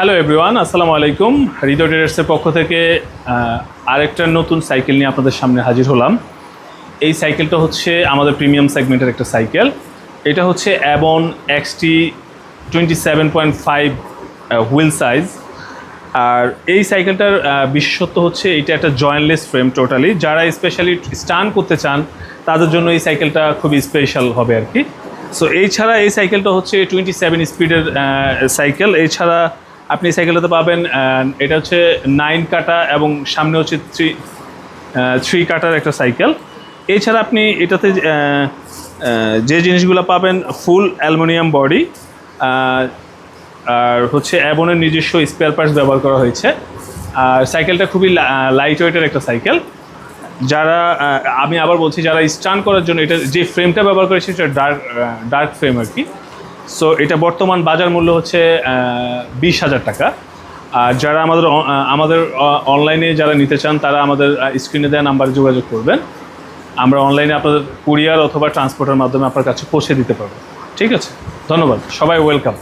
Hello everyone, আসসালামু আলাইকুম। হৃদয় ট্রেডার্সের পক্ষ থেকে আরেকটা নতুন সাইকেল নিয়ে আপনাদের সামনে হাজির হলাম। এই সাইকেলটা হচ্ছে আমাদের প্রিমিয়াম সেগমেন্টের একটা সাইকেল। এটা হচ্ছে অ্যাবন XT 27.5 হুইল সাইজ। আর এই সাইকেলটার বিশেষত্ব হচ্ছে এটা একটা জয়েন্টলেস ফ্রেম টোটালি। যারা স্পেশালি স্টান করতে চান তাদের জন্য এই সাইকেলটা খুবই স্পেশাল হবে আর কি। সো এই ছাড়া এই সাইকেলটা হচ্ছে 27 স্পিডের সাইকেল। এছাড়া আপনি সাইকেলটাতে পাবেন, এটা হচ্ছে 9 কাটা এবং সামনে হচ্ছে 3 কাটার একটা সাইকেল। এছাড়া আপনি এটাতে যে জিনিসগুলো পাবেন, ফুল অ্যালুমিনিয়াম বডি, আর হচ্ছে অ্যাবনের নিজস্ব স্পেয়ার পার্টস ব্যবহার করা হয়েছে। আর সাইকেলটা খুবই লাইট ওয়েটের একটা সাইকেল। যারা আমি আবার বলছি, যারা স্টান করার জন্য এটা যে ফ্রেমটা ব্যবহার করেছে সেটা ডার্ক ফ্রেম আর কি। সো এটা বর্তমান বাজার মূল্য হচ্ছে 20,000 টাকা। আর যারা আমাদের অনলাইনে যারা নিতে চান তারা আমাদের স্ক্রিনে দেওয়া নাম্বারে যোগাযোগ করবেন। আমরা অনলাইনে আপনাদের কুরিয়ার অথবা ট্রান্সপোর্টের মাধ্যমে আপনার কাছে পৌঁছে দিতে পারবো। ঠিক আছে, ধন্যবাদ, সবাই ওয়েলকাম।